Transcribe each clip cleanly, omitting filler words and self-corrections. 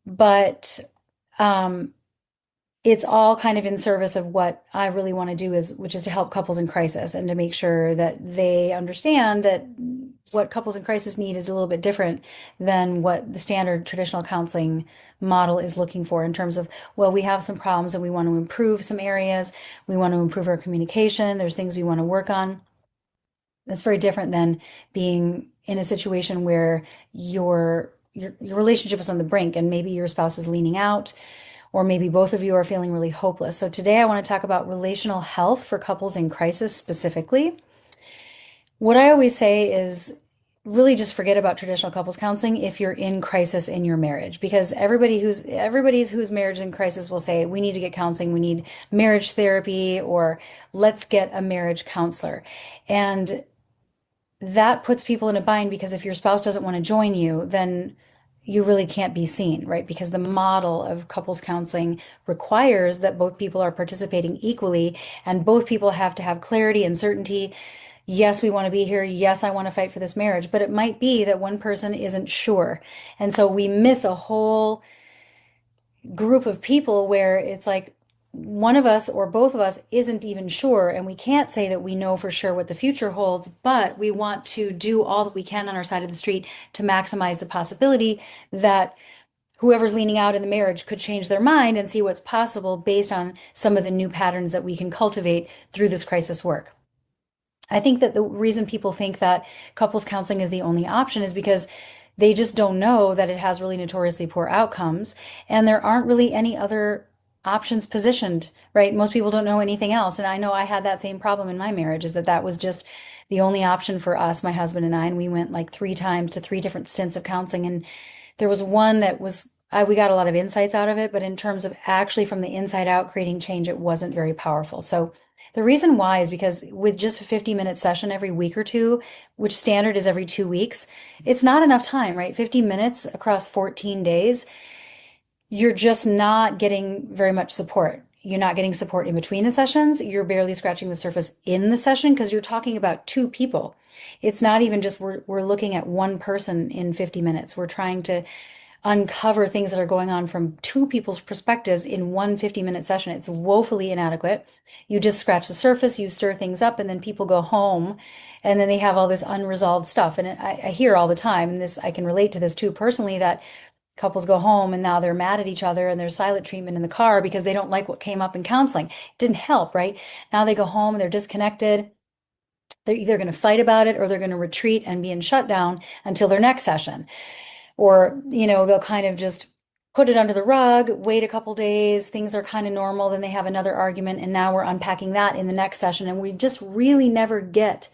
but um, it's all kind of in service of what I really want to do which is to help couples in crisis and to make sure that they understand that what couples in crisis need is a little bit different than what the standard traditional counseling model is looking for in terms of, well, we have some problems and we want to improve some areas. We want to improve our communication. There's things we want to work on. That's very different than being in a situation where your relationship is on the brink and maybe your spouse is leaning out or maybe both of you are feeling really hopeless. So today I want to talk about relational health for couples in crisis specifically. What I always say is really just forget about traditional couples counseling if you're in crisis in your marriage because everybody's whose marriage is in crisis will say we need to get counseling, we need marriage therapy, or let's get a marriage counselor. And that puts people in a bind because if your spouse doesn't want to join you, then you really can't be seen, right? Because the model of couples counseling requires that both people are participating equally and both people have to have clarity and certainty. Yes, we want to be here. Yes, I want to fight for this marriage, but it might be that one person isn't sure. And so we miss a whole group of people where it's like one of us or both of us isn't even sure, and we can't say that we know for sure what the future holds, but we want to do all that we can on our side of the street to maximize the possibility that whoever's leaning out in the marriage could change their mind and see what's possible based on some of the new patterns that we can cultivate through this crisis work. I think that the reason people think that couples counseling is the only option is because they just don't know that it has really notoriously poor outcomes, and there aren't really any other options positioned, right? Most people don't know anything else. And I know I had that same problem in my marriage, is that that was just the only option for us, my husband and I, and we went like 3 times to 3 different stints of counseling. And there was one that we got a lot of insights out of it, but in terms of actually from the inside out creating change, it wasn't very powerful. So the reason why is because with just a 50-minute session every week or two, which standard is every 2 weeks, it's not enough time, right? 50 minutes across 14 days, you're just not getting very much support. You're not getting support in between the sessions. You're barely scratching the surface in the session because you're talking about two people. It's not even just we're looking at one person in 50 minutes. We're trying to uncover things that are going on from two people's perspectives in one 50-minute session. It's woefully inadequate. You just scratch the surface, you stir things up, and then people go home and then they have all this unresolved stuff. And I hear all the time, and this I can relate to this too personally, that couples go home and now they're mad at each other and there's silent treatment in the car because they don't like what came up in counseling. It didn't help, right? Now they go home and they're disconnected. They're either going to fight about it or they're going to retreat and be in shutdown until their next session. Or, they'll kind of just put it under the rug, wait a couple days, things are kind of normal, then they have another argument, and now we're unpacking that in the next session. And we just really never get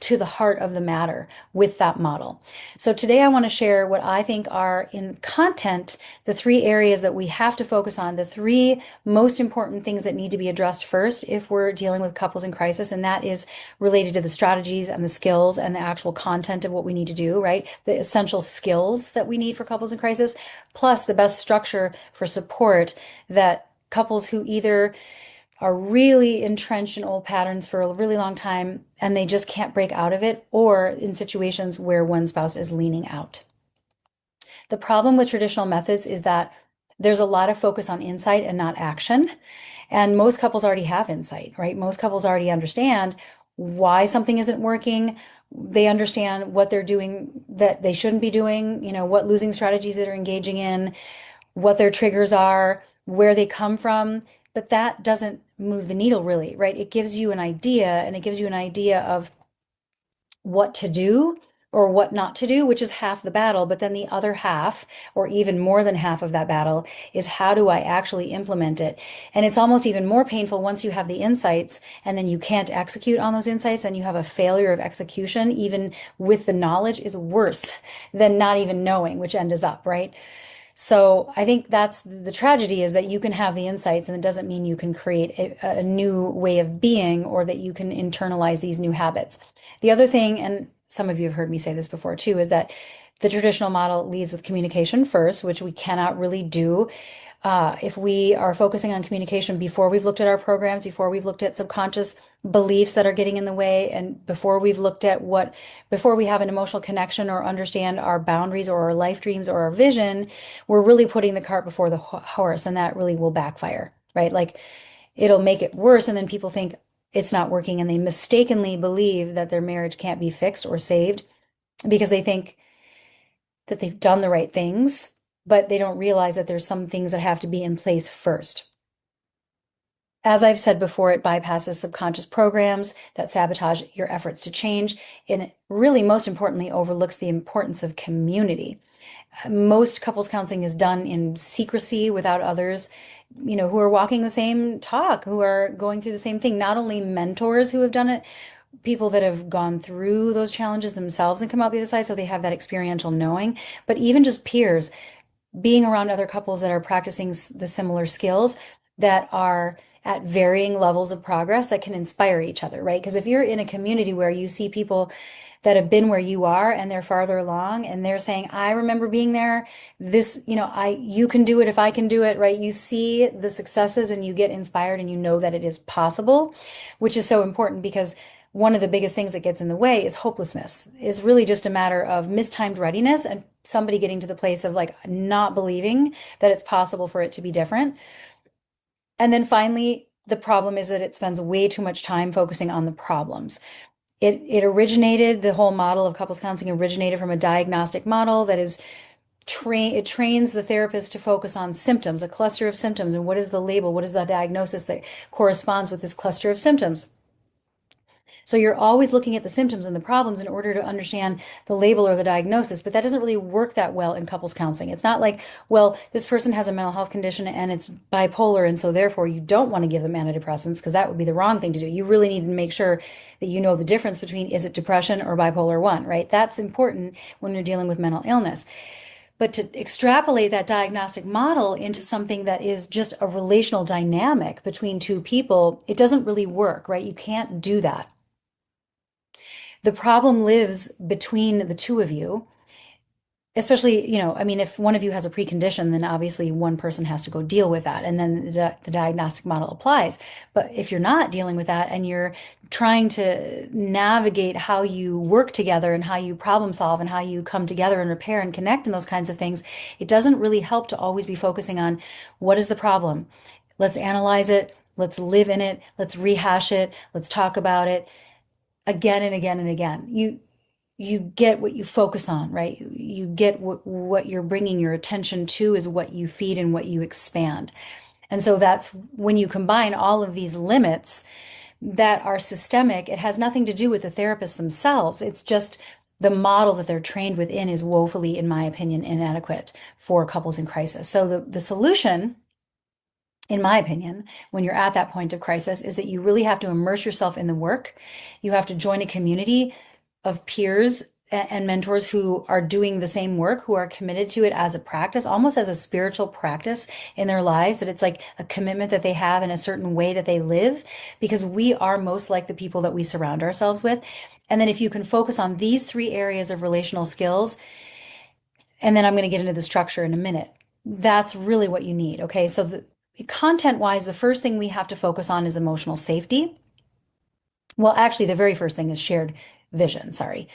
to the heart of the matter with that model. So today I want to share what I think are in content, the 3 areas that we have to focus on, the 3 most important things that need to be addressed first if we're dealing with couples in crisis. And that is related to the strategies and the skills and the actual content of what we need to do, right? The essential skills that we need for couples in crisis, plus the best structure for support that couples who either are really entrenched in old patterns for a really long time and they just can't break out of it, or in situations where one spouse is leaning out. The problem with traditional methods is that there's a lot of focus on insight and not action. And most couples already have insight, right? Most couples already understand why something isn't working. They understand what they're doing that they shouldn't be doing, what losing strategies they're engaging in, what their triggers are, where they come from. But that doesn't move the needle really, right? It gives you an idea, and it gives you an idea of what to do or what not to do, which is half the battle. But then the other half, or even more than half of that battle, is how do I actually implement it? And it's almost even more painful once you have the insights and then you can't execute on those insights and you have a failure of execution, even with the knowledge, is worse than not even knowing, which end is up, right? So I think that's the tragedy, is that you can have the insights and it doesn't mean you can create a new way of being or that you can internalize these new habits. The other thing, and some of you have heard me say this before too, is that the traditional model leads with communication first, which we cannot really do If we are focusing on communication before we've looked at our programs, before we've looked at subconscious beliefs that are getting in the way, and before we've looked at before we have an emotional connection or understand our boundaries or our life dreams or our vision, we're really putting the cart before the horse, and that really will backfire, right? Like it'll make it worse, and then people think it's not working, and they mistakenly believe that their marriage can't be fixed or saved because they think that they've done the right things, but they don't realize that there's some things that have to be in place first. As I've said before, it bypasses subconscious programs that sabotage your efforts to change, and it really, most importantly, overlooks the importance of community. Most couples counseling is done in secrecy without others, who are walking the same talk, who are going through the same thing. Not only mentors who have done it, people that have gone through those challenges themselves and come out the other side, so they have that experiential knowing, but even just peers, being around other couples that are practicing the similar skills that are at varying levels of progress that can inspire each other, right? Because if you're in a community where you see people that have been where you are and they're farther along and they're saying, I remember being there, this, you can do it if I can do it, right? You see the successes and you get inspired and you know that it is possible, which is so important because one of the biggest things that gets in the way is hopelessness. Is really just a matter of mistimed readiness and somebody getting to the place of like not believing that it's possible for it to be different. And then finally, the problem is that it spends way too much time focusing on the problems. It originated, the whole model of couples counseling originated from a diagnostic model that is it trains the therapist to focus on symptoms, a cluster of symptoms, and what is the label, what is the diagnosis that corresponds with this cluster of symptoms. So you're always looking at the symptoms and the problems in order to understand the label or the diagnosis, but that doesn't really work that well in couples counseling. It's not like, well, this person has a mental health condition and it's bipolar, and so therefore you don't want to give them antidepressants because that would be the wrong thing to do. You really need to make sure that you know the difference between is it depression or bipolar 1, right? That's important when you're dealing with mental illness. But to extrapolate that diagnostic model into something that is just a relational dynamic between two people, it doesn't really work, right? You can't do that. The problem lives between the two of you, especially, I mean, if one of you has a precondition, then obviously one person has to go deal with that. And then the diagnostic model applies. But if you're not dealing with that and you're trying to navigate how you work together and how you problem solve and how you come together and repair and connect and those kinds of things, it doesn't really help to always be focusing on what is the problem. Let's analyze it. Let's live in it. Let's rehash it. Let's talk about it again and again and again. You get what you focus on, right? You get what you're bringing your attention to is what you feed and what you expand. And so that's when you combine all of these limits that are systemic, it has nothing to do with the therapists themselves. It's just the model that they're trained within is woefully, in my opinion, inadequate for couples in crisis. So the solution, in my opinion, when you're at that point of crisis, is that you really have to immerse yourself in the work. You have to join a community of peers and mentors who are doing the same work, who are committed to it as a practice, almost as a spiritual practice in their lives, that it's like a commitment that they have in a certain way that they live, because we are most like the people that we surround ourselves with. And then if you can focus on these three areas of relational skills, and then I'm going to get into the structure in a minute, that's really what you need. Okay. So content wise, the first thing we have to focus on is emotional safety. Well, actually, the very first thing is shared vision. Sorry.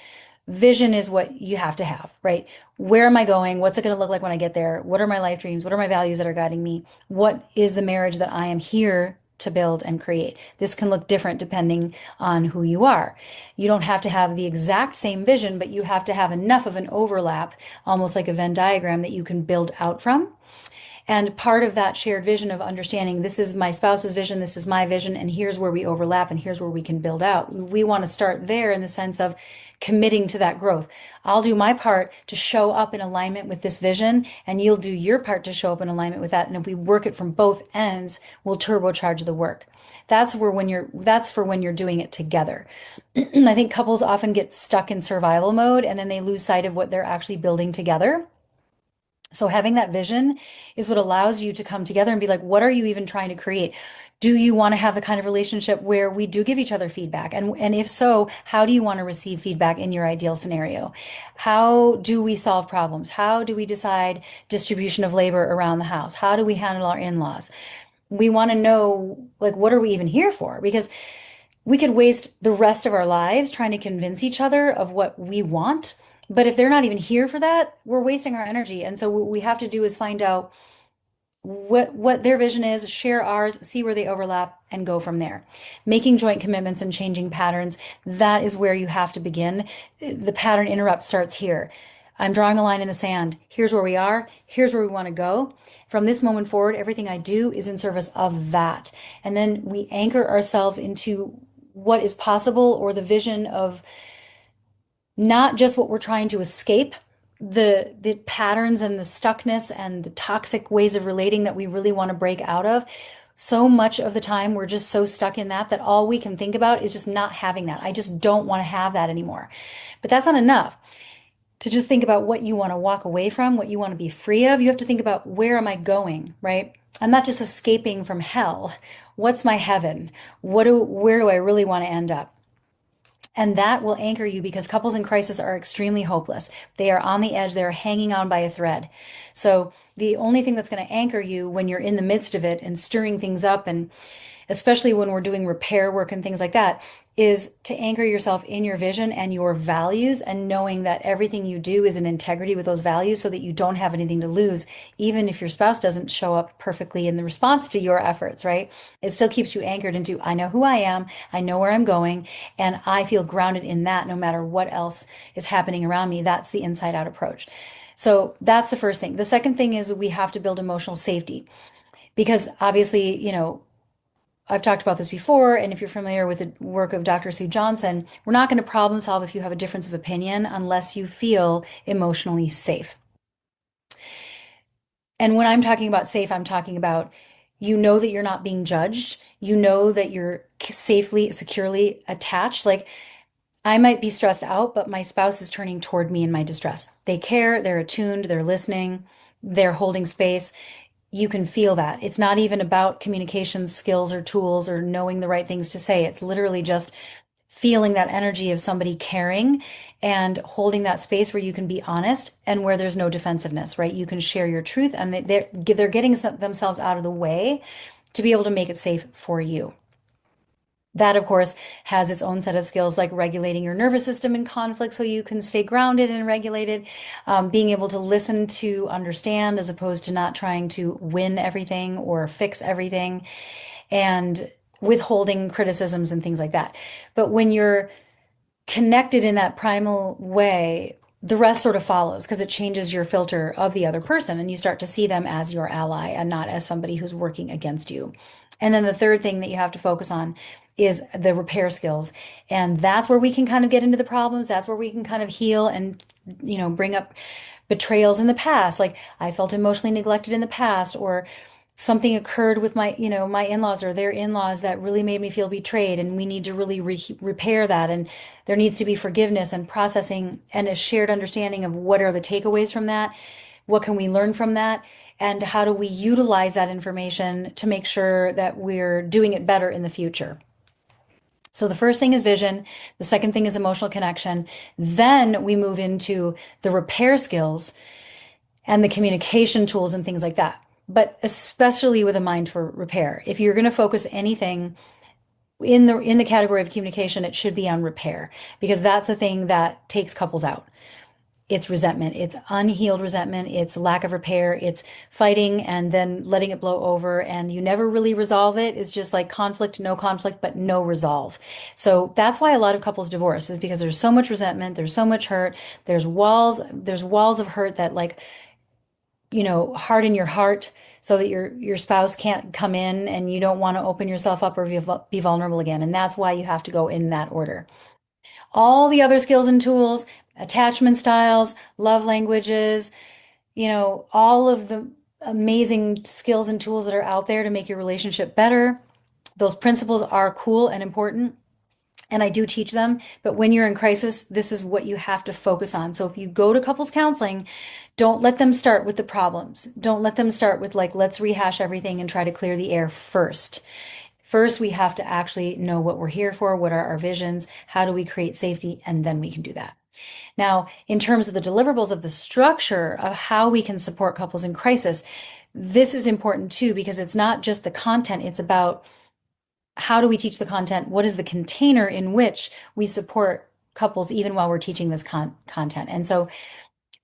Vision is what you have to have, right? Where am I going? What's it going to look like when I get there? What are my life dreams? What are my values that are guiding me? What is the marriage that I am here to build and create? This can look different depending on who you are. You don't have to have the exact same vision, but you have to have enough of an overlap, almost like a Venn diagram, that you can build out from. And part of that shared vision of understanding this is my spouse's vision, this is my vision, and here's where we overlap and here's where we can build out. We want to start there in the sense of committing to that growth. I'll do my part to show up in alignment with this vision, and you'll do your part to show up in alignment with that. And if we work it from both ends, we'll turbocharge the work. That's for when you're doing it together. I think couples often get stuck in survival mode and then they lose sight of what they're actually building together. So having that vision is what allows you to come together and be like, what are you even trying to create? Do you want to have the kind of relationship where we do give each other feedback? And if so, how do you want to receive feedback in your ideal scenario? How do we solve problems? How do we decide distribution of labor around the house? How do we handle our in-laws? We want to know, like, what are we even here for? Because we could waste the rest of our lives trying to convince each other of what we want. But if they're not even here for that, we're wasting our energy. And so what we have to do is find out what their vision is, share ours, see where they overlap, and go from there. Making joint commitments and changing patterns, that is where you have to begin. The pattern interrupt starts here. I'm drawing a line in the sand. Here's where we are. Here's where we want to go. From this moment forward, everything I do is in service of that. And then we anchor ourselves into what is possible or the vision of not just what we're trying to escape, the patterns and the stuckness and the toxic ways of relating that we really want to break out of. So much of the time we're just so stuck in that all we can think about is just not having that. I just don't want to have that anymore. But that's not enough to just think about what you want to walk away from, what you want to be free of. You have to think about, where am I going, right? I'm not just escaping from hell. What's my heaven? Where do I really want to end up? And that will anchor you, because couples in crisis are extremely hopeless. They are on the edge, they're hanging on by a thread. So the only thing that's going to anchor you when you're in the midst of it and stirring things up, and especially when we're doing repair work and things like that, is to anchor yourself in your vision and your values, and knowing that everything you do is in integrity with those values, so that you don't have anything to lose, even if your spouse doesn't show up perfectly in the response to your efforts, right? It still keeps you anchored into, I know who I am, I know where I'm going, and I feel grounded in that no matter what else is happening around me. That's the inside out approach. So that's the first thing. The second thing is we have to build emotional safety, because obviously, I've talked about this before, and if you're familiar with the work of Dr. Sue Johnson, we're not going to problem solve if you have a difference of opinion unless you feel emotionally safe. And when I'm talking about safe, I'm talking about, that you're not being judged, that you're safely, securely attached. Like, I might be stressed out, but my spouse is turning toward me in my distress. They care, they're attuned, they're listening, they're holding space. You can feel that. It's not even about communication skills or tools or knowing the right things to say. It's literally just feeling that energy of somebody caring and holding that space where you can be honest and where there's no defensiveness, right? You can share your truth, and they're getting themselves out of the way to be able to make it safe for you. That, of course, has its own set of skills, like regulating your nervous system in conflict so you can stay grounded and regulated, being able to listen to understand as opposed to not trying to win everything or fix everything, and withholding criticisms and things like that. But when you're connected in that primal way, the rest sort of follows, because it changes your filter of the other person and you start to see them as your ally and not as somebody who's working against you. And then the third thing that you have to focus on is the repair skills. And that's where we can kind of get into the problems. That's where we can kind of heal and, bring up betrayals in the past. Like, I felt emotionally neglected in the past, or something occurred with my in-laws or their in-laws that really made me feel betrayed, and we need to really repair that, and there needs to be forgiveness and processing and a shared understanding of what are the takeaways from that, what can we learn from that, and how do we utilize that information to make sure that we're doing it better in the future. So the first thing is vision. The second thing is emotional connection. Then we move into the repair skills and the communication tools and things like that. But especially with a mind for repair. If you're going to focus anything in the category of communication, it should be on repair, because that's the thing that takes couples out. It's resentment, it's unhealed resentment, it's lack of repair, it's fighting and then letting it blow over, and you never really resolve it. It's just like conflict, but no resolve. So that's why a lot of couples divorce, is because there's so much resentment, there's so much hurt, there's walls of hurt that, like, harden your heart so that your spouse can't come in, and you don't want to open yourself up or be vulnerable again. And that's why you have to go in that order. All the other skills and tools, attachment styles, love languages, all of the amazing skills and tools that are out there to make your relationship better. Those principles are cool and important. And I do teach them, but when you're in crisis, this is what you have to focus on. So if you go to couples counseling, don't let them start with the problems. Don't let them start with like, let's rehash everything and try to clear the air first. First, we have to actually know what we're here for, what are our visions, how do we create safety, and then we can do that. Now, in terms of the deliverables of the structure of how we can support couples in crisis, this is important too, because it's not just the content, it's about how do we teach the content? What is the container in which we support couples even while we're teaching this content? And so,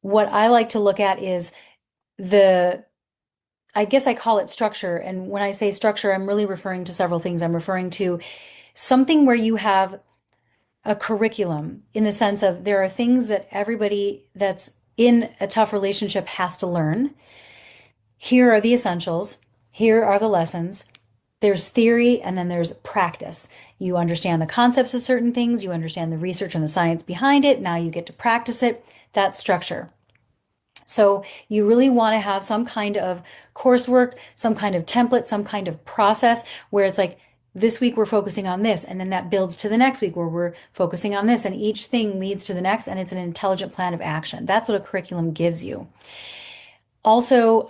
what I like to look at is the, I guess I call it structure. And when I say structure, I'm really referring to several things. I'm referring to something where you have a curriculum in the sense of there are things that everybody that's in a tough relationship has to learn. Here are the essentials. Here are the lessons. There's theory and then there's practice. You understand the concepts of certain things, you understand the research and the science behind it. Now you get to practice it. That's structure. So you really want to have some kind of coursework, some kind of template, some kind of process where it's like, this week we're focusing on this, and then that builds to the next week where we're focusing on this, and each thing leads to the next, and it's an intelligent plan of action. That's what a curriculum gives you. Also,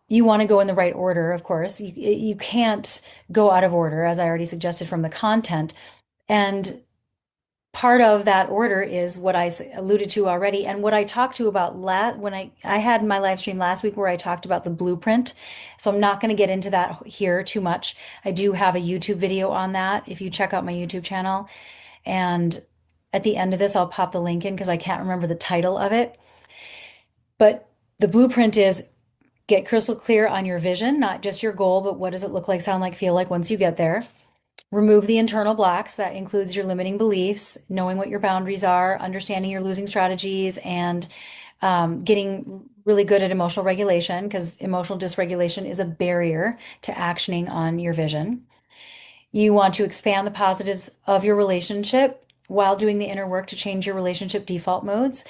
you want to go in the right order, of course. You can't go out of order, as I already suggested from the content. And part of that order is what I alluded to already, and what I talked to about when I had my live stream last week where I talked about the blueprint. So I'm not going to get into that here too much. I do have a YouTube video on that if you check out my YouTube channel. And at the end of this, I'll pop the link in because I can't remember the title of it. But the blueprint is get crystal clear on your vision, not just your goal, but what does it look like, sound like, feel like once you get there. Remove the internal blocks. That includes your limiting beliefs, knowing what your boundaries are, understanding your losing strategies, and getting really good at emotional regulation because emotional dysregulation is a barrier to actioning on your vision. You want to expand the positives of your relationship while doing the inner work to change your relationship default modes.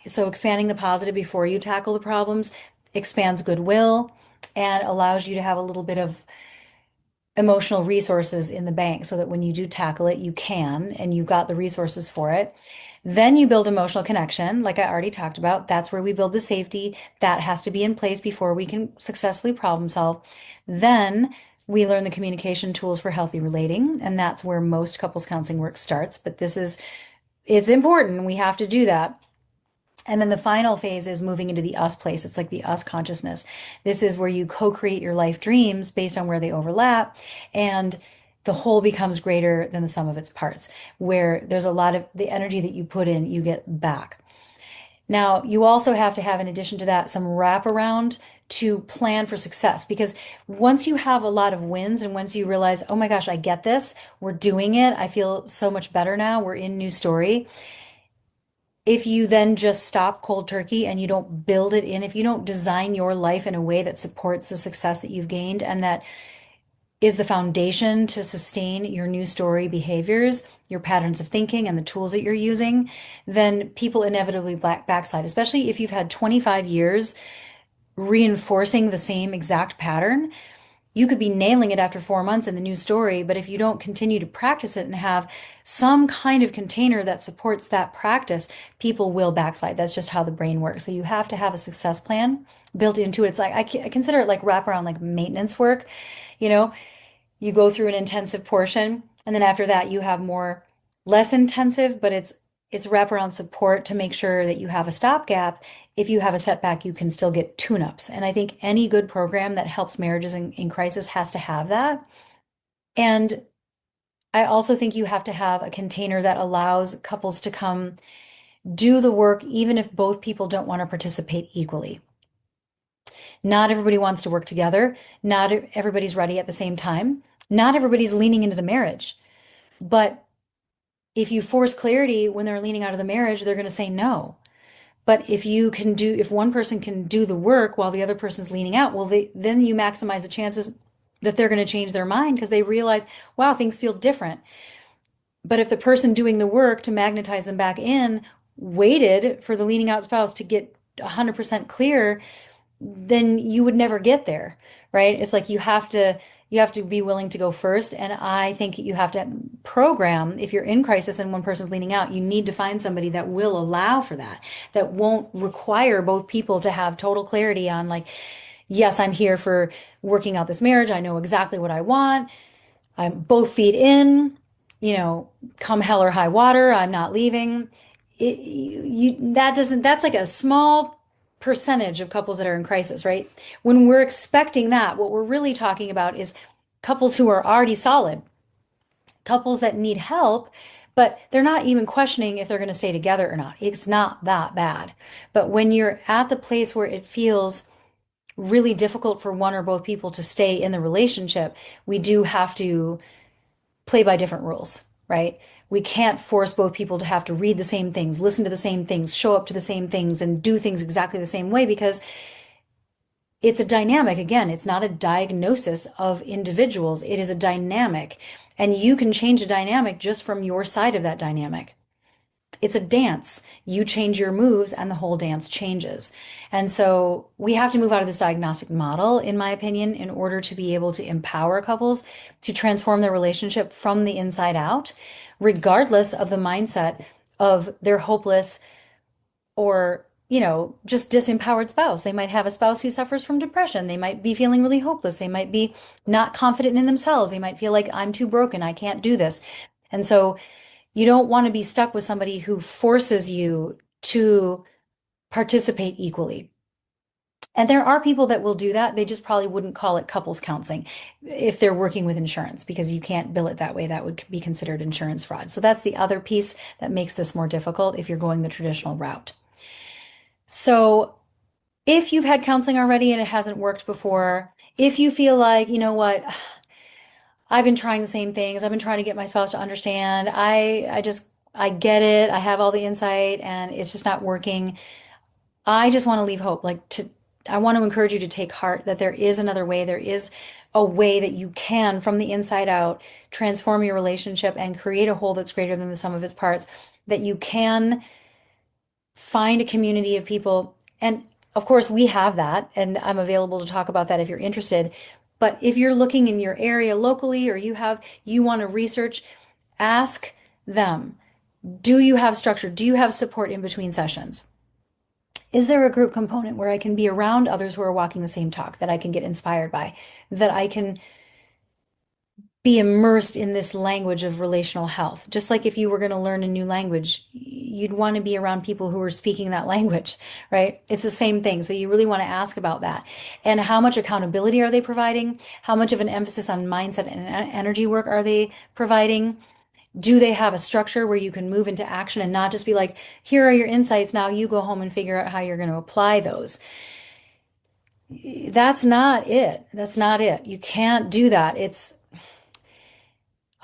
So expanding the positive before you tackle the problems expands goodwill and allows you to have a little bit of emotional resources in the bank so that when you do tackle it, you can and you've got the resources for it. Then you build emotional connection, like I already talked about. That's where we build the safety. That has to be in place before we can successfully problem solve. Then we learn the communication tools for healthy relating, and that's where most couples counseling work starts. But it's important. We have to do that. And then the final phase is moving into the us place. It's like the us consciousness. This is where you co-create your life dreams based on where they overlap. And the whole becomes greater than the sum of its parts, where there's a lot of the energy that you put in, you get back. Now, you also have to have, in addition to that, some wraparound to plan for success. Because once you have a lot of wins and once you realize, oh my gosh, I get this, we're doing it, I feel so much better now, we're in new story, if you then just stop cold turkey and you don't build it in, if you don't design your life in a way that supports the success that you've gained and that is the foundation to sustain your new story behaviors, your patterns of thinking, and the tools that you're using, then people inevitably backslide, especially if you've had 25 years reinforcing the same exact pattern. You could be nailing it after 4 months in the new story, but if you don't continue to practice it and have some kind of container that supports that practice, people will backslide. That's just how the brain works. So you have to have a success plan built into it. It's like I consider it like wraparound, like maintenance work. You know, you go through an intensive portion, and then after that, you have more less intensive, but it's wraparound support to make sure that you have a stopgap. If you have a setback, you can still get tune-ups. And I think any good program that helps marriages in crisis has to have that. And I also think you have to have a container that allows couples to come do the work, even if both people don't want to participate equally. Not everybody wants to work together. Not everybody's ready at the same time. Not everybody's leaning into the marriage. But if you force clarity when they're leaning out of the marriage, they're going to say no. But if one person can do the work while the other person's leaning out, well, then you maximize the chances that they're going to change their mind because they realize, wow, things feel different. But if the person doing the work to magnetize them back in waited for the leaning out spouse to get 100% clear, then you would never get there, right? It's like You have to be willing to go first. And I think you have to program, if you're in crisis and one person's leaning out, you need to find somebody that will allow for that, that won't require both people to have total clarity on, like, yes, I'm here for working out this marriage. I know exactly what I want. I'm both feet in, you know, come hell or high water, I'm not leaving. That doesn't, that's like a small percentage of couples that are in crisis, right? When we're expecting that, what we're really talking about is couples who are already solid, couples that need help, but they're not even questioning if they're going to stay together or not. It's not that bad. But when you're at the place where it feels really difficult for one or both people to stay in the relationship, we do have to play by different rules, right? We can't force both people to have to read the same things, listen to the same things, show up to the same things, and do things exactly the same way, because it's a dynamic. Again, it's not a diagnosis of individuals, it is a dynamic. And you can change a dynamic just from your side of that dynamic. It's a dance. You change your moves and the whole dance changes. And so we have to move out of this diagnostic model, in my opinion, in order to be able to empower couples to transform their relationship from the inside out, regardless of the mindset of their hopeless or, just disempowered spouse. They might have a spouse who suffers from depression. They might be feeling really hopeless. They might be not confident in themselves. They might feel like, I'm too broken. I can't do this. And so you don't want to be stuck with somebody who forces you to participate equally. And there are people that will do that. They just probably wouldn't call it couples counseling if they're working with insurance, because you can't bill it that way. That would be considered insurance fraud. So that's the other piece that makes this more difficult if you're going the traditional route. So if you've had counseling already and it hasn't worked before, if you feel like, you know what, I've been trying the same things. I've been trying to get my spouse to understand. I get it. I have all the insight and it's just not working. I just want to leave hope. I want to encourage you to take heart that there is another way. There is a way that you can, from the inside out, transform your relationship and create a whole that's greater than the sum of its parts, that you can find a community of people. And of course, we have that, and I'm available to talk about that if you're interested. But if you're looking in your area locally, or you want to research, ask them, do you have structure? Do you have support in between sessions? Is there a group component where I can be around others who are walking the same talk, that I can get inspired by, that I can be immersed in this language of relational health? Just like if you were going to learn a new language, you'd want to be around people who are speaking that language, right? It's the same thing. So you really want to ask about that. And how much accountability are they providing? How much of an emphasis on mindset and energy work are they providing? Do they have a structure where you can move into action and not just be like, here are your insights, now you go home and figure out how you're going to apply those? That's not it. That's not it. You can't do that. It's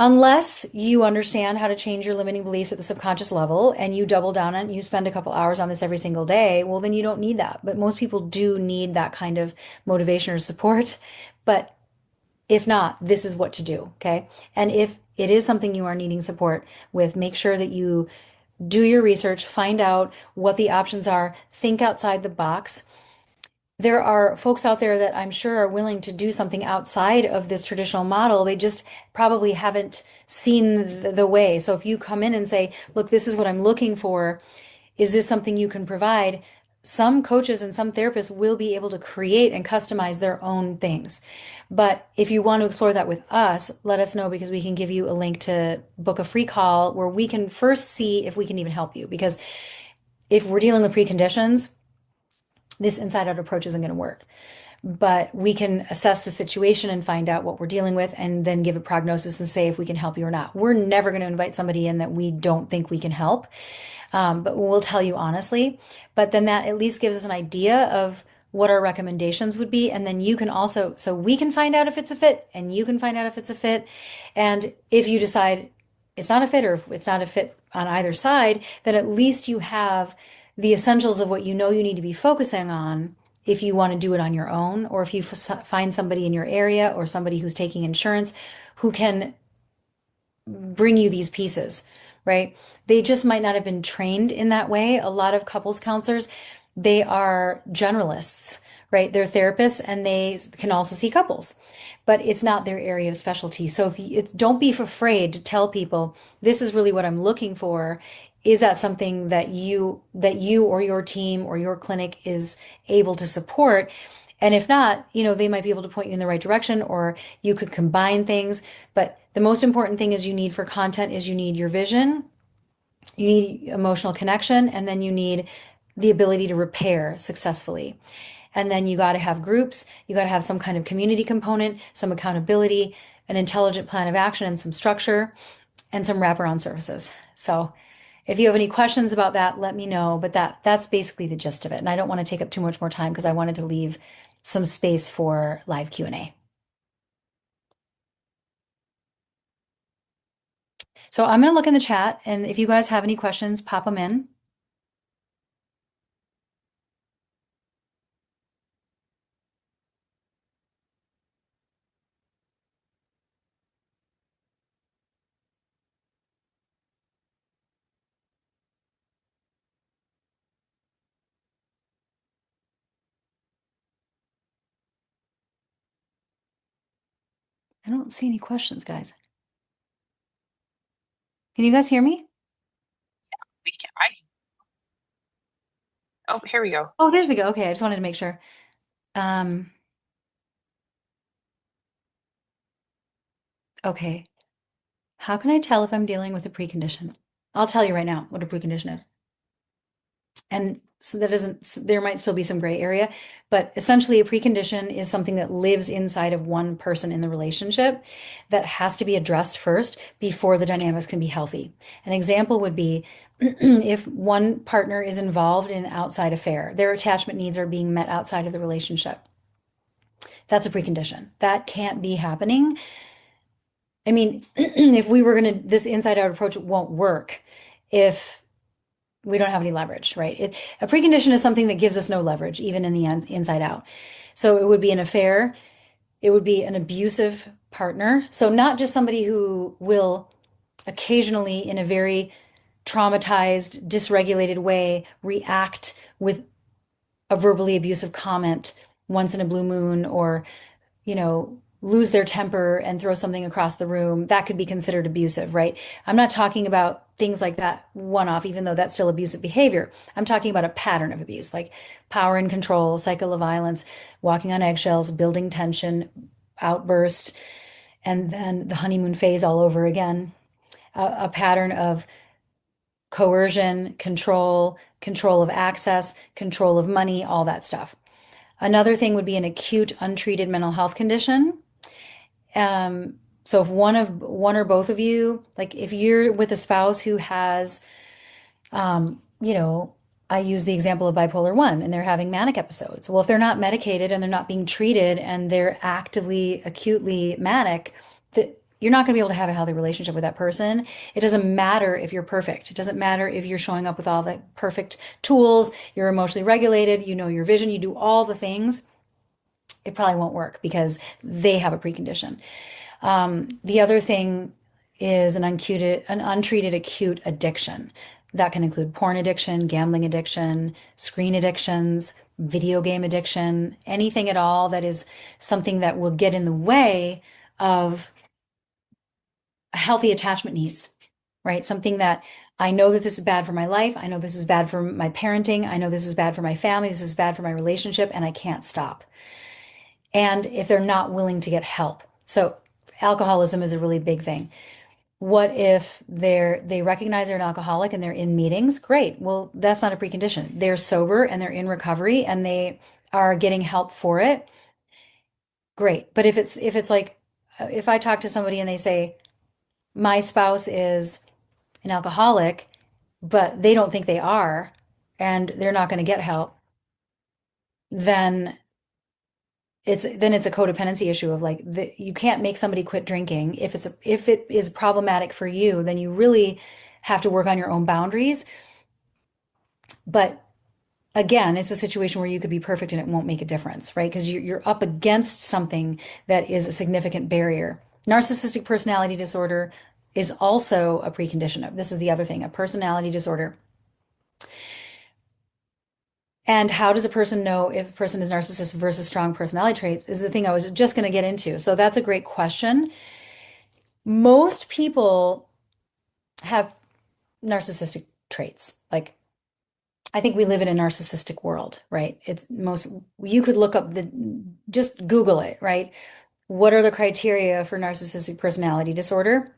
Unless you understand how to change your limiting beliefs at the subconscious level and you double down on it and you spend a couple hours on this every single day, well, then you don't need that. But most people do need that kind of motivation or support. But if not, this is what to do, okay? And if it is something you are needing support with, make sure that you do your research, find out what the options are, think outside the box. There are folks out there that I'm sure are willing to do something outside of this traditional model. They just probably haven't seen the way. So if you come in and say, look, this is what I'm looking for, is this something you can provide? Some coaches and some therapists will be able to create and customize their own things. But if you want to explore that with us, let us know, because we can give you a link to book a free call where we can first see if we can even help you. Because if we're dealing with preconditions, this inside out approach isn't going to work. But we can assess the situation and find out what we're dealing with and then give a prognosis and say if we can help you or not. We're never going to invite somebody in that we don't think we can help. But we'll tell you honestly. But then that at least gives us an idea of what our recommendations would be. And then you can also, so we can find out if it's a fit and you can find out if it's a fit. And if you decide it's not a fit, or if it's not a fit on either side, then at least you have the essentials of what you know you need to be focusing on if you want to do it on your own, or if you find somebody in your area or somebody who's taking insurance who can bring you these pieces, right? They just might not have been trained in that way. A lot of couples counselors, they are generalists, right? They're therapists and they can also see couples, but it's not their area of specialty. So if you, it's, don't be afraid to tell people, this is really what I'm looking for. Is that something that you or your team or your clinic is able to support? And if not, they might be able to point you in the right direction, or you could combine things. But the most important thing is you need for content is you need your vision, you need emotional connection, and then you need the ability to repair successfully. And then you got to have groups, you got to have some kind of community component, some accountability, an intelligent plan of action, and some structure, and some wraparound services. So if you have any questions about that, let me know. But that's basically the gist of it. And I don't want to take up too much more time because I wanted to leave some space for live Q&A. So I'm going to look in the chat, and if you guys have any questions, pop them in. I don't see any questions, guys. Can you guys hear me? We can, oh, here we go. Oh, there we go. Okay, I just wanted to make sure. Um, okay. How can I tell if I'm dealing with a precondition? I'll tell you right now what a precondition is. And so that doesn't, there might still be some gray area, but essentially a precondition is something that lives inside of one person in the relationship that has to be addressed first before the dynamics can be healthy. An example would be if one partner is involved in an outside affair, their attachment needs are being met outside of the relationship. That's a precondition. That can't be happening. I mean, if we were going to, this inside out approach won't work if we don't have any leverage, right? A precondition is something that gives us no leverage, even in the inside out. So it would be an affair, it would be an abusive partner. So not just somebody who will occasionally, in a very traumatized, dysregulated way, react with a verbally abusive comment once in a blue moon, or lose their temper and throw something across the room. That could be considered abusive, right? I'm not talking about things like that one off, even though that's still abusive behavior. I'm talking about a pattern of abuse, like power and control, cycle of violence, walking on eggshells, building tension, outburst, and then the honeymoon phase all over again. A pattern of coercion, control of access, control of money, all that stuff. Another thing would be an acute untreated mental health condition. So if one or both of you, like if you're with a spouse who has, um, you know, I use the example of bipolar 1 and they're having manic episodes. Well, if they're not medicated and they're not being treated and they're actively, acutely manic, that you're not going to be able to have a healthy relationship with that person. It doesn't matter if you're perfect. It doesn't matter if you're showing up with all the perfect tools, you're emotionally regulated, you know your vision, you do all the things. It probably won't work because they have a precondition. The other thing is an untreated acute addiction. That can include porn addiction, gambling addiction, screen addictions, video game addiction, anything at all that is something that will get in the way of healthy attachment needs, right? Something that I know that this is bad for my life. I know this is bad for my parenting. I know this is bad for my family. This is bad for my relationship, and I can't stop. And if they're not willing to get help. So alcoholism is a really big thing. What if they recognize they're an alcoholic and they're in meetings? Great. Well, that's not a precondition. They're sober and they're in recovery and they are getting help for it. Great. But if it's like if I talk to somebody and they say, my spouse is an alcoholic, but they don't think they are, and they're not going to get help, then it's a codependency issue of like you can't make somebody quit drinking. If it is problematic for you, then you really have to work on your own boundaries. But again, it's a situation where you could be perfect and it won't make a difference, right? Because you're up against something that is a significant barrier. Narcissistic personality disorder is also a precondition of this is the other thing, a personality disorder. And how does a person know if a person is narcissistic versus strong personality traits is the thing I was just going to get into. So that's a great question. Most people have narcissistic traits. Like, I think we live in a narcissistic world, right? You could look up just Google it, right? What are the criteria for narcissistic personality disorder?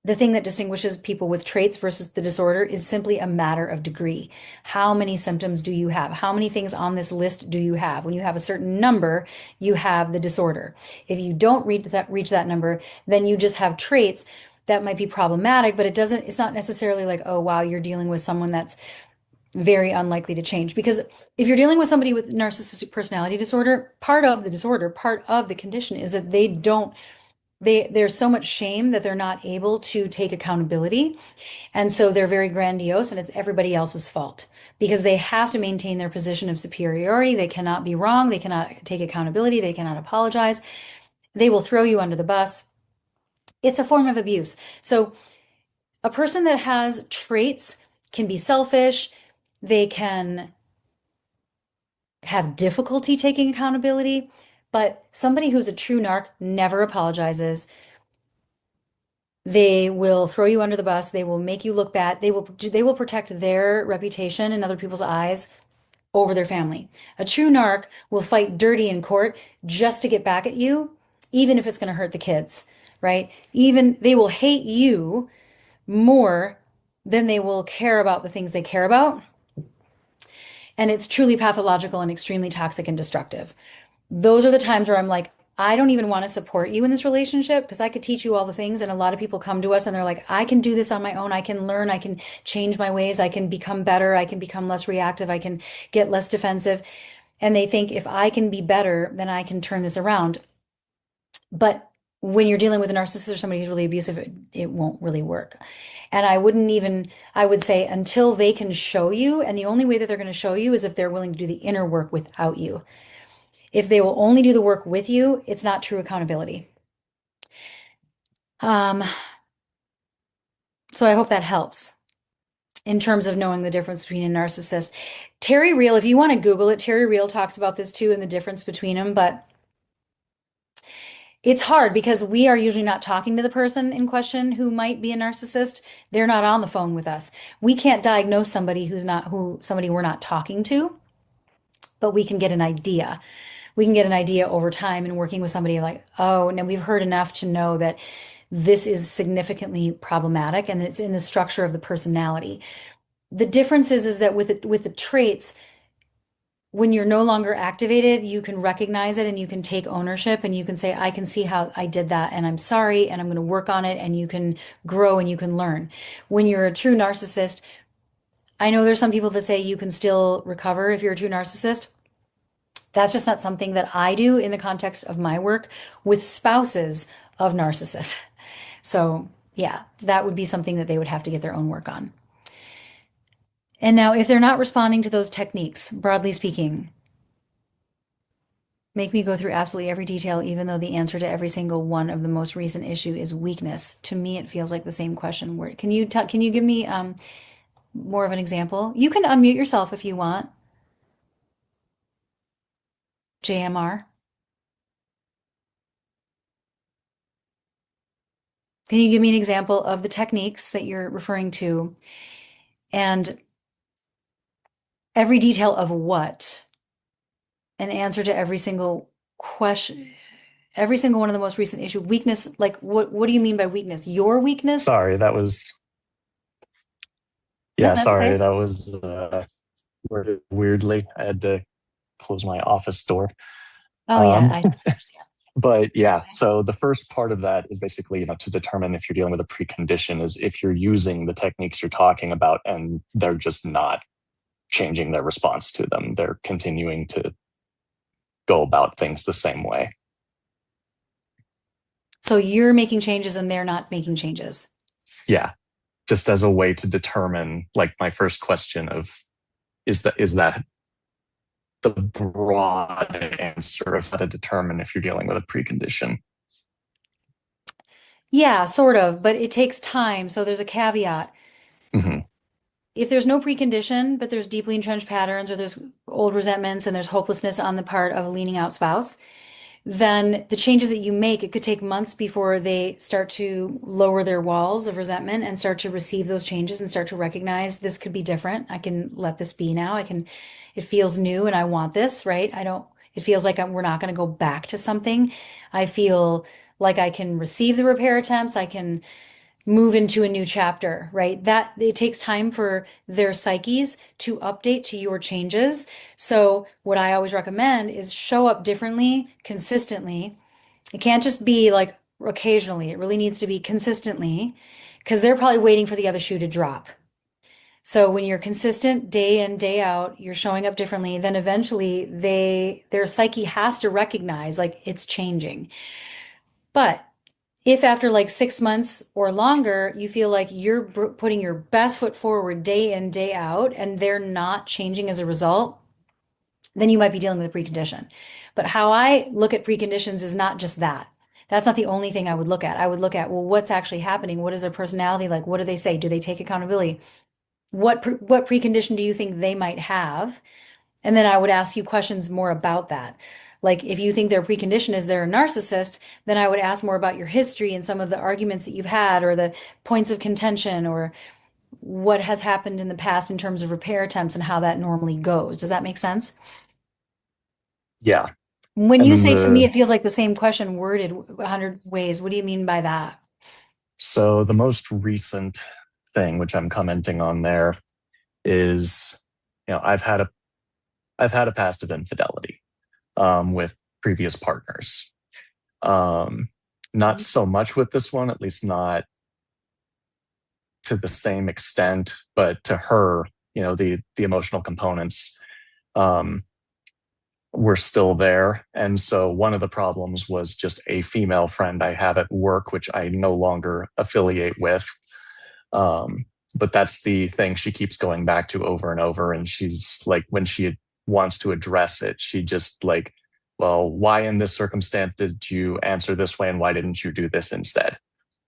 The thing that distinguishes people with traits versus the disorder is simply a matter of degree. How many symptoms do you have? How many things on this list do you have? When you have a certain number, you have the disorder. If you don't reach that number, then you just have traits that might be problematic, but it's not necessarily like, oh, wow, you're dealing with someone that's very unlikely to change. Because if you're dealing with somebody with narcissistic personality disorder, part of the condition is that there's so much shame that they're not able to take accountability. And so they're very grandiose and it's everybody else's fault because they have to maintain their position of superiority. They cannot be wrong. They cannot take accountability. They cannot apologize. They will throw you under the bus. It's a form of abuse. So a person that has traits can be selfish. They can have difficulty taking accountability, but somebody who's a true narc never apologizes. They will throw you under the bus. They will make you look bad. They will protect their reputation in other people's eyes over their family. A true narc will fight dirty in court just to get back at you, even if it's going to hurt the kids, right? Even they will hate you more than they will care about the things they care about. And it's truly pathological and extremely toxic and destructive. Those are the times where I'm like, I don't even want to support you in this relationship because I could teach you all the things. And a lot of people come to us and they're like, I can do this on my own. I can learn. I can change my ways. I can become better. I can become less reactive. I can get less defensive. And they think if I can be better, then I can turn this around. But when you're dealing with a narcissist or somebody who's really abusive, it won't really work. And I would say until they can show you, and the only way that they're going to show you is if they're willing to do the inner work without you. If they will only do the work with you, it's not true accountability. Um, so I hope that helps in terms of knowing the difference between a narcissist. Terry Real, if you want to Google it, Terry Real talks about this too and the difference between them, but it's hard because we are usually not talking to the person in question who might be a narcissist. They're not on the phone with us. We can't diagnose somebody somebody we're not talking to, but we can get an idea. We can get an idea over time and working with somebody like, oh, now we've heard enough to know that this is significantly problematic and it's in the structure of the personality. The difference is that with the traits, when you're no longer activated, you can recognize it and you can take ownership and you can say, I can see how I did that and I'm sorry and I'm going to work on it and you can grow and you can learn. When you're a true narcissist, I know there's some people that say you can still recover if you're a true narcissist. That's just not something that I do in the context of my work with spouses of narcissists. So, yeah, that would be something that they would have to get their own work on. And now, if they're not responding to those techniques, broadly speaking, make me go through absolutely every detail, even though the answer to every single one of the most recent issue is weakness. To me, it feels like the same question. Where can you give me more of an example? You can unmute yourself if you want. JMR. Can you give me an example of the techniques that you're referring to and every detail of what? An answer to every single question, every single one of the most recent issue. Weakness, like what do you mean by weakness? Your weakness? Sorry, that was No, yeah, that's sorry, okay. that was worded weirdly. I had to close my office door. Oh yeah, Um, I understand. but yeah, Okay. so the first part of that is basically, to determine if you're dealing with a precondition is if you're using the techniques you're talking about and they're just not changing their response to them. They're continuing to go about things the same way. So you're making changes and they're not making changes. Yeah, just as a way to determine, like my first question of is that the broad answer of how to determine if you're dealing with a precondition. Yeah, sort of, but it takes time. So there's a caveat. Mm-hmm. if there's no precondition, but there's deeply entrenched patterns or there's old resentments and there's hopelessness on the part of a leaning out spouse, then the changes that you make, it could take months before they start to lower their walls of resentment and start to receive those changes and start to recognize this could be different. I can let this be now. It feels new and I want this, right? It feels like we're not going to go back to something. I feel like I can receive the repair attempts. I can move into a new chapter, right? That it takes time for their psyches to update to your changes. So, what I always recommend is show up differently, consistently. It can't just be like occasionally, it really needs to be consistently because they're probably waiting for the other shoe to drop. So when you're consistent day in, day out, you're showing up differently, then eventually their psyche has to recognize like it's changing. But if after like 6 months or longer, you feel like you're putting your best foot forward day in, day out, and they're not changing as a result, then you might be dealing with a precondition. But how I look at preconditions is not just that. That's not the only thing I would look at. I would look at, well, what's actually happening? What is their personality like? What do they say? Do they take accountability? What precondition do you think they might have? And then I would ask you questions more about that. Like if you think their precondition is they're a narcissist, then I would ask more about your history and some of the arguments that you've had or the points of contention or what has happened in the past in terms of repair attempts and how that normally goes. Does that make sense? Yeah. When And you then say to me it feels like the same question worded 100 ways, what do you mean by that? so the most recent thing which I'm commenting on there is, I've had a past of infidelity with previous partners. Not so much with this one, at least not to the same extent, but to her, the emotional components were still there. And so one of the problems was just a female friend I have at work, which I no longer affiliate with. But that's the thing she keeps going back to over and over. And she's like, when she wants to address it, she just like, well, why in this circumstance did you answer this way? And why didn't you do this instead?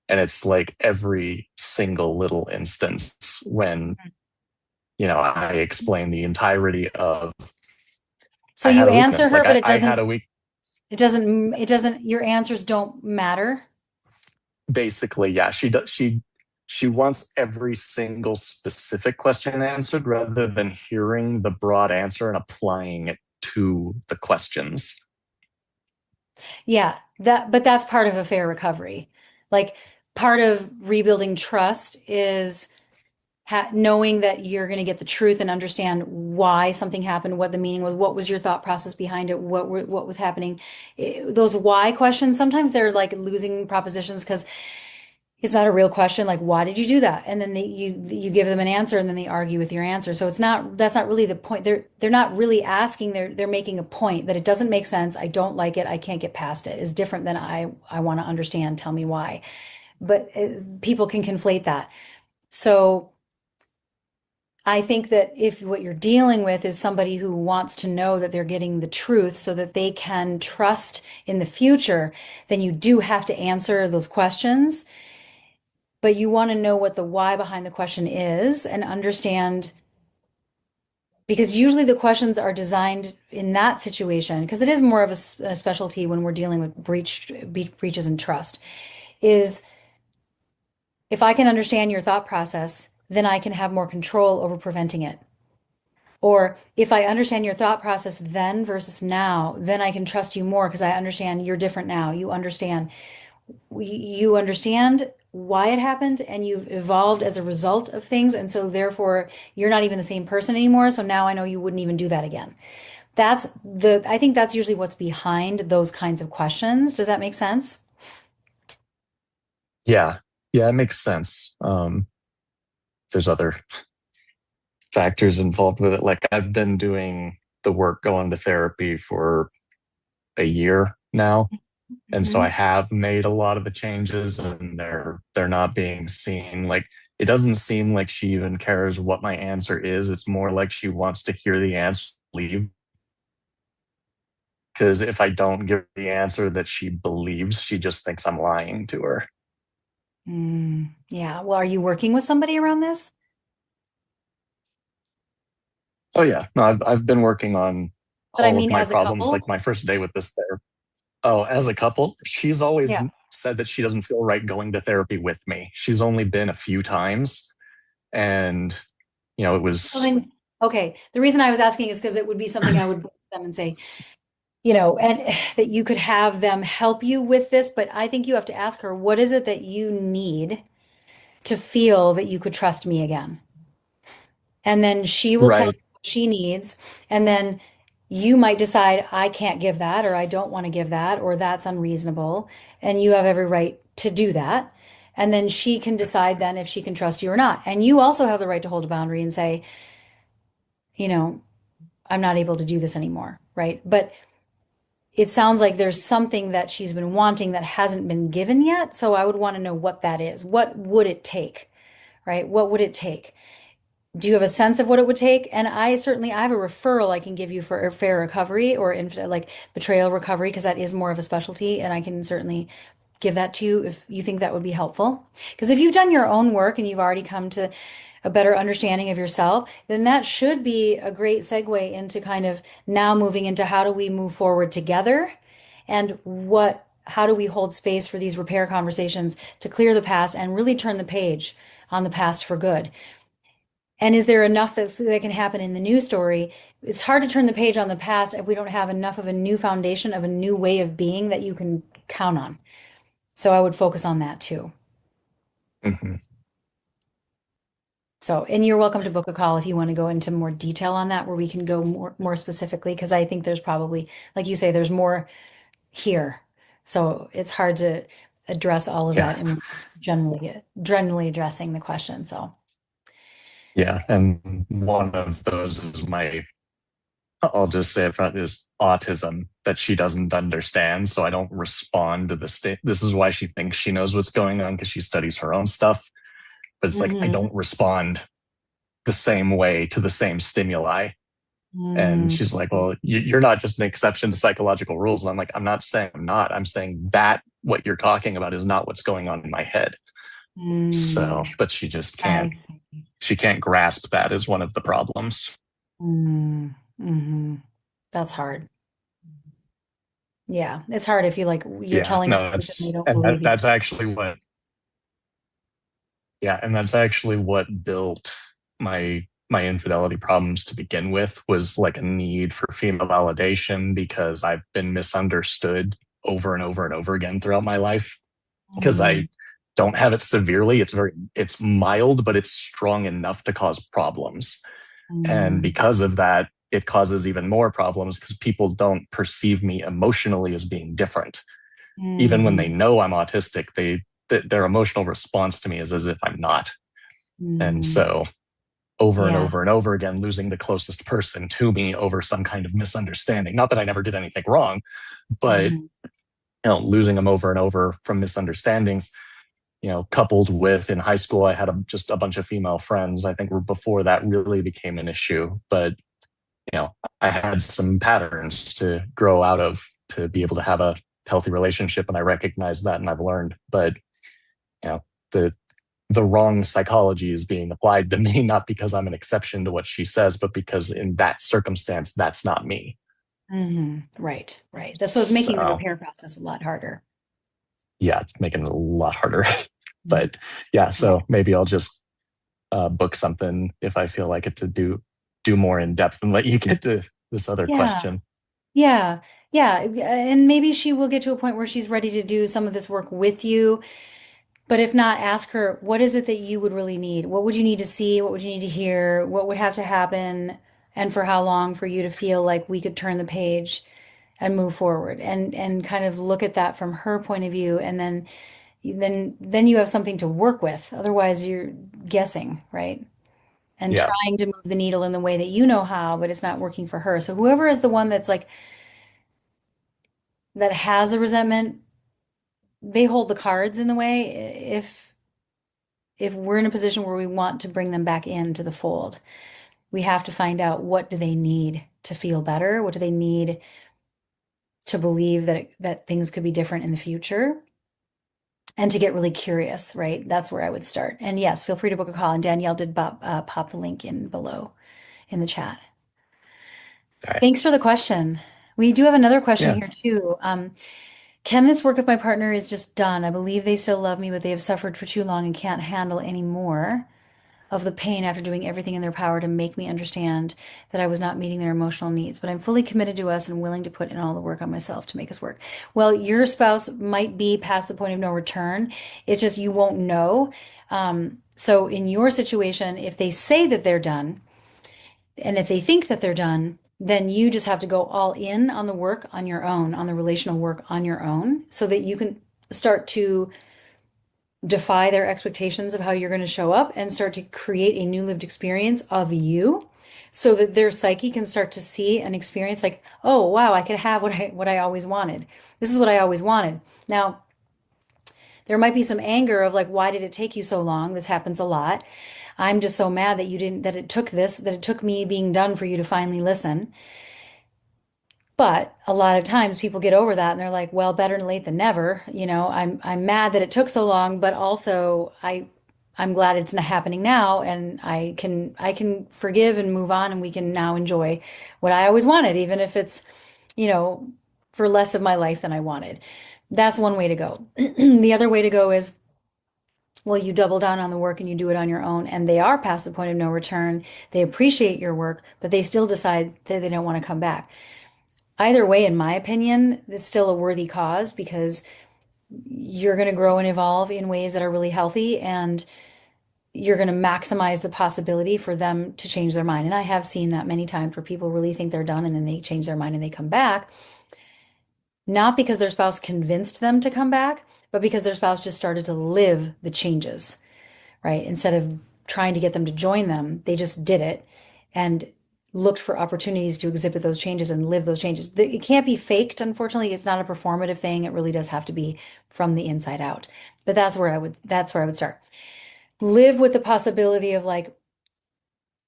And it's like every single little instance when, I explain the entirety of, So I you had a answer weakness. her, Like but I had a weak, it doesn't, your answers don't matter. basically, yeah, she wants every single specific question answered rather than hearing the broad answer and applying it to the questions. Yeah, but that's part of a fair recovery. Like part of rebuilding trust is knowing that you're going to get the truth and understand why something happened, what the meaning was, what was your thought process behind it, what was happening. Those why questions, sometimes they're like losing propositions because it's not a real question. Like, why did you do that? And then you give them an answer, and then they argue with your answer. So that's not really the point. They're not really asking. They're making a point that it doesn't make sense. I don't like it. I can't get past it. Is different than I want to understand. Tell me why. But people can conflate that. So I think that if what you're dealing with is somebody who wants to know that they're getting the truth so that they can trust in the future, then you do have to answer those questions. But you want to know what the why behind the question is and understand, because usually the questions are designed in that situation, because it is more of a specialty when we're dealing with breaches in trust, is if I can understand your thought process, then I can have more control over preventing it. Or if I understand your thought process then versus now, then I can trust you more because I understand you're different now. You understand why it happened and you've evolved as a result of things. And so therefore you're not even the same person anymore. So now I know you wouldn't even do that again. I think that's usually what's behind those kinds of questions. Does that make sense? Yeah, yeah, it makes sense. There's other factors involved with it. Like I've been doing the work going to therapy for a year now. And so I Mhm. have made a lot of the changes and they're not being seen. Like it doesn't seem like she even cares what my answer is. It's more like she wants to hear the answer, leave. Because if I don't give the answer that she believes, she just thinks I'm lying to her. Yeah. Well, are you working with somebody around this? Oh yeah, no, I've been working on But I all of mean, my as a problems. couple, Like my first day with this therapist. Oh, as a couple, she's always yeah. said that she doesn't feel right going to therapy with me. She's only been a few times, and it Well, was then, okay. The reason I was asking is because it would be something I would bring to them and say, and that you could have them help you with this, but I think you have to ask her, what is it that you need to feel that you could trust me again? And then she will tell you right. what she needs. And then you might decide, I can't give that, or I don't want to give that, or that's unreasonable. And you have every right to do that. And then she can decide then if she can trust you or not. And you also have the right to hold a boundary and say, you know, I'm not able to do this anymore. Right. But it sounds like there's something that she's been wanting that hasn't been given yet. So I would want to know what that is. What would it take? Right? What would it take? Do you have a sense of what it would take? And I have a referral I can give you for fair recovery or like betrayal recovery, because that is more of a specialty. And I can certainly give that to you if you think that would be helpful. Because if you've done your own work and you've already come to a better understanding of yourself, then that should be a great segue into kind of now moving into how do we move forward together and how do we hold space for these repair conversations to clear the past and really turn the page on the past for good. And is there enough that can happen in the new story? It's hard to turn the page on the past if we don't have enough of a new foundation of a new way of being that you can count on. So I would focus on that too. Hmm. So, and you're welcome to book a call if you want to go into more detail on that, where we can go more specifically, because I think there's probably, like you say, there's more here. So it's hard to address all of Yeah, that and generally addressing the question. So, yeah, and one of those is I'll just say up front, is autism that she doesn't understand. So I don't respond to the state. This is why she thinks she knows what's going on, because she studies her own stuff. But it's like I mhm. don't respond the same way to the same stimuli. And Mm, she's like, well, you're not just an exception to psychological rules. And I'm like, I'm not saying I'm not. I'm saying that what you're talking about is not what's going on in my head. So, mm, but she just I can't, see. she can't grasp that as one of the problems. Mm, hmm. That's hard. Yeah, it's hard if you're Yeah, telling the no, truth and they that's, don't and believe you. that's actually what, yeah, and that's actually what built my infidelity problems to begin with, was like a need for female validation, because I've been misunderstood over and over and over again throughout my life, because Mm, I don't have it severely. It's mild, but it's strong enough to cause problems. And mm, because of that, it causes even more problems because people don't perceive me emotionally as being different. Even when they mhm, know I'm autistic, their emotional response to me is as if I'm not. And mm. so over and Yeah. over and over again, losing the closest person to me over some kind of misunderstanding. Not that I never did anything wrong, but Mhm, losing them over and over from misunderstandings, coupled with in high school, I had just a bunch of female friends. I think before that really became an issue, but I had some patterns to grow out of to be able to have a healthy relationship, and I recognize that, and I've learned. But you know, the the wrong psychology is being applied to me, not because I'm an exception to what she says, but because in that circumstance, that's not me. mhm. Right, right. So it's making the So repair process a lot harder. yeah, it's making it a lot harder. Mm. But yeah, Yeah. so maybe I'll just book something if I feel like it, to do more in depth and let you get to this other Yeah. question. Yeah. Yeah. And maybe she will get to a point where she's ready to do some of this work with you. But if not, ask her, what is it that you would really need? What would you need to see? What would you need to hear? What would have to happen? And for how long for you to feel like we could turn the page and move forward and kind of look at that from her point of view. And then you have something to work with. Otherwise, you're guessing, right? And Yeah, trying to move the needle in the way that you know how, but it's not working for her. So whoever is the one that's like that has a resentment, they hold the cards in the way. If we're in a position where we want to bring them back into the fold, we have to find out, what do they need to feel better? What do they need to believe that things could be different in the future? And to get really curious, right? That's where I would start. And yes, feel free to book a call. And Danielle did pop the link in below in the chat. All right. Thanks for the question. We do have another question Yeah. here too. Can this work if my partner is just done? I believe they still love me, but they have suffered for too long and can't handle any more of the pain after doing everything in their power to make me understand that I was not meeting their emotional needs. But I'm fully committed to us and willing to put in all the work on myself to make us work. Well, your spouse might be past the point of no return. It's just you won't know. So in your situation, if they say that they're done, and if they think that they're done, then you just have to go all in on the work on your own, on the relational work on your own, so that you can start to defy their expectations of how you're going to show up and start to create a new lived experience of you so that their psyche can start to see an experience like, oh, wow, I could have what I always wanted. This is what I always wanted. Now, there might be some anger of like, why did it take you so long? This happens a lot. I'm just so mad that you didn't, that it took me being done for you to finally listen. But a lot of times people get over that and they're like, well, better late than never. I'm mad that it took so long, but also I'm glad it's not happening now and I can forgive and move on and we can now enjoy what I always wanted, even if it's, you know, for less of my life than I wanted. That's one way to go. The other way to go is, well, you double down on the work and you do it on your own, and they are past the point of no return. They appreciate your work, but they still decide that they don't want to come back. Either way, in my opinion, it's still a worthy cause because you're going to grow and evolve in ways that are really healthy and you're going to maximize the possibility for them to change their mind. And I have seen that many times where people really think they're done and then they change their mind and they come back, not because their spouse convinced them to come back, but because their spouse just started to live the changes, right? Instead of trying to get them to join them, they just did it and looked for opportunities to exhibit those changes and live those changes. It can't be faked, unfortunately. It's not a performative thing. It really does have to be from the inside out. But that's where I would start. Live with the possibility of like,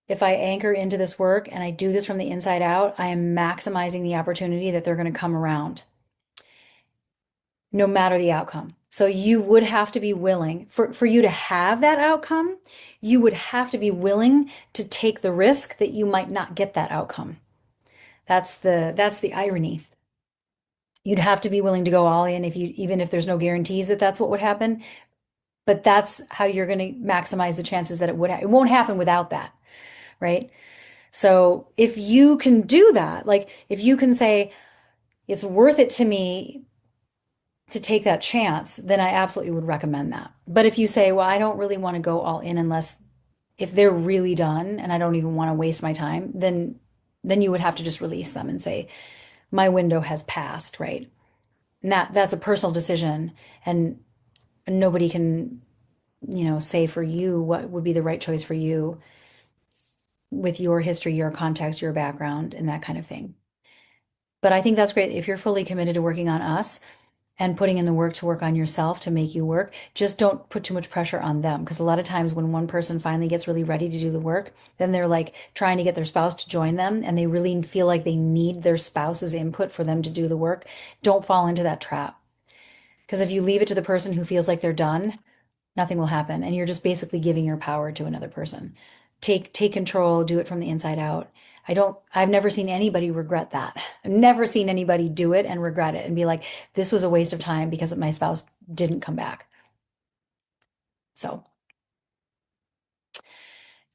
if I anchor into this work and I do this from the inside out, I am maximizing the opportunity that they're going to come around no matter the outcome. So you would have to be willing for you to have that outcome, you would have to be willing to take the risk that you might not get that outcome. That's the irony. You'd have to be willing to go all in if you even if there's no guarantees that that's what would happen, but that's how you're going to maximize the chances that it won't happen without that, right? So if you can do that, like if you can say it's worth it to me to take that chance, then I absolutely would recommend that. But if you say, well, I don't really want to go all in unless if they're really done and I don't even want to waste my time, then you would have to just release them and say, my window has passed, right? And that's a personal decision and nobody can, say for you what would be the right choice for you with your history, your context, your background, and that kind of thing. But I think that's great. If you're fully committed to working on us, and putting in the work to work on yourself to make you work. Just don't put too much pressure on them because a lot of times when one person finally gets really ready to do the work, then they're like trying to get their spouse to join them and they really feel like they need their spouse's input for them to do the work. Don't fall into that trap. Because if you leave it to the person who feels like they're done, nothing will happen and you're just basically giving your power to another person. Take control, do it from the inside out. I've never seen anybody regret that. I've never seen anybody do it and regret it and be like, this was a waste of time because my spouse didn't come back. So,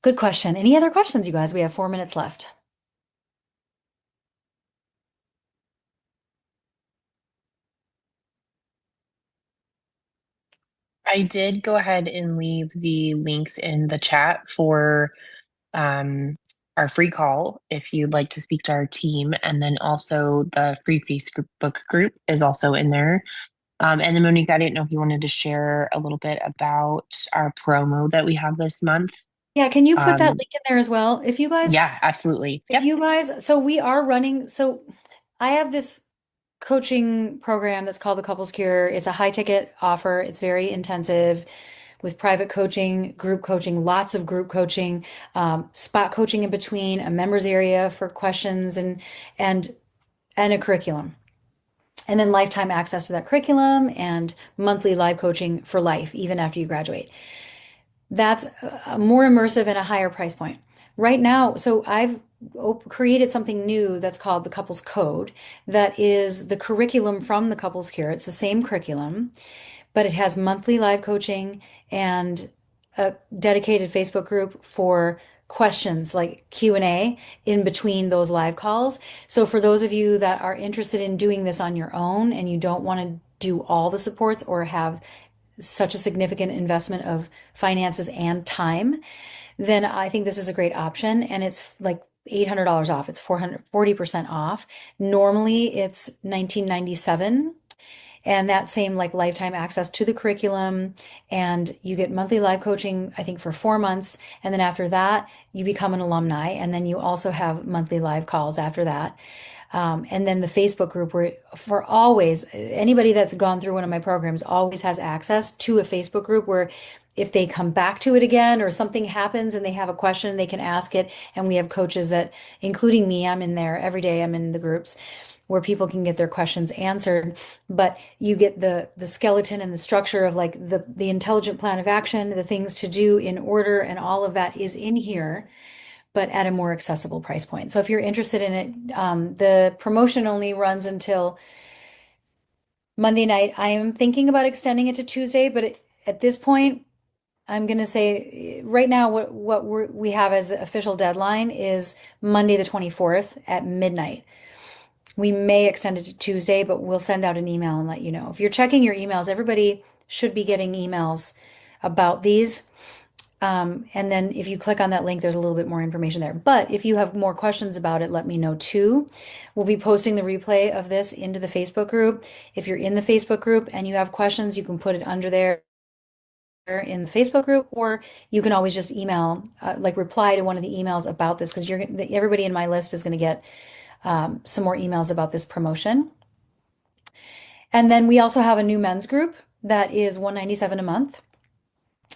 good question. Any other questions, you guys? We have 4 minutes left. I did go ahead and leave the links in the chat for our free call if you'd like to speak to our team. And then also the free Facebook group is also in there. And then Monika, I didn't know if you wanted to share a little bit about our promo that we have this month. Yeah, can you put that link in there as well? Yeah, absolutely. So we are running, so I have this coaching program that's called the Couples Cure. It's a high ticket offer. It's very intensive with private coaching, group coaching, lots of group coaching, spot coaching in between, a members area for questions and and a curriculum. And then lifetime access to that curriculum and monthly live coaching for life, even after you graduate. That's more immersive and a higher price point. Right now, so I've created something new that's called the Couples Code, that is the curriculum from the Couples Cure. It's the same curriculum, but it has monthly live coaching and a dedicated Facebook group for questions like Q&A in between those live calls. So for those of you that are interested in doing this on your own and you don't want to do all the supports or have such a significant investment of finances and time, then I think this is a great option. And it's like $800 off. It's 440% off. Normally it's 1997, and that same like lifetime access to the curriculum, and you get monthly live coaching, I think for 4 months, and then after that you become an alumni, and then you also have monthly live calls after that. And then the Facebook group, where for always anybody that's gone through one of my programs always has access to a Facebook group where if they come back to it again or something happens and they have a question, they can ask it. And we have coaches that, including me, I'm in there every day. I'm in the groups where people can get their questions answered. But you get the skeleton and the structure of like the intelligent plan of action, the things to do in order, and all of that is in here, but at a more accessible price point. So if you're interested in it, the promotion only runs until Monday night. I am thinking about extending it to Tuesday, but at this point, I'm going to say right now what we have as the official deadline is Monday the 24th at midnight. We may extend it to Tuesday, but we'll send out an email and let you know. If you're checking your emails, everybody should be getting emails about these. And then if you click on that link, there's a little bit more information there. But if you have more questions about it, let me know too. We'll be posting the replay of this into the Facebook group. If you're in the Facebook group and you have questions, you can put it under there in the Facebook group, or you can always just email, like reply to one of the emails about this, because everybody in my list is going to get some more emails about this promotion. And then we also have a new men's group that is $197 a month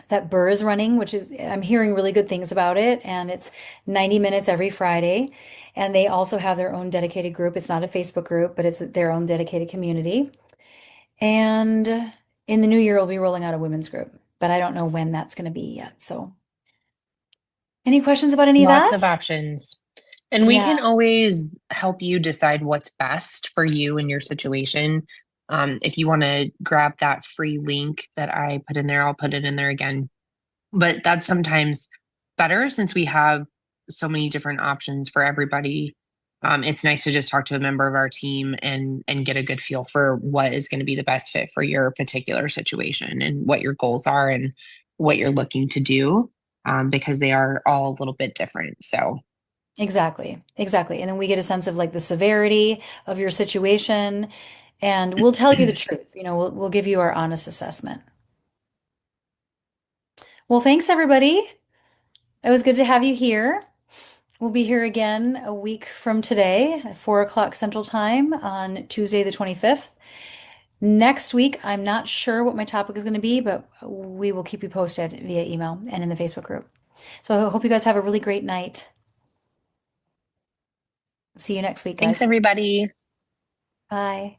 that Burr is running, which is, I'm hearing really good things about it. And it's 90 minutes every Friday. And they also have their own dedicated group. It's not a Facebook group, but it's their own dedicated community. And in the new year, we'll be rolling out a women's group, but I don't know when that's going to be yet. So any questions about any of Lots of that? options. And we Yeah. can always help you decide what's best for you and your situation. If you want to grab that free link that I put in there, I'll put it in there again. But that's sometimes better since we have so many different options for everybody. It's nice to just talk to a member of our team and get a good feel for what is going to be the best fit for your particular situation and what your goals are and what you're looking to do, because they are all a little bit different. So Exactly. Exactly. And then we get a sense of like the severity of your situation, and we'll tell you the truth. We'll give you our honest assessment. Well, thanks everybody. It was good to have you here. We'll be here again a week from today at 4 o'clock Central Time on Tuesday, the 25th. Next week, I'm not sure what my topic is going to be, but we will keep you posted via email and in the Facebook group. So I hope you guys have a really great night. See you next week, thanks, guys. everybody. Bye.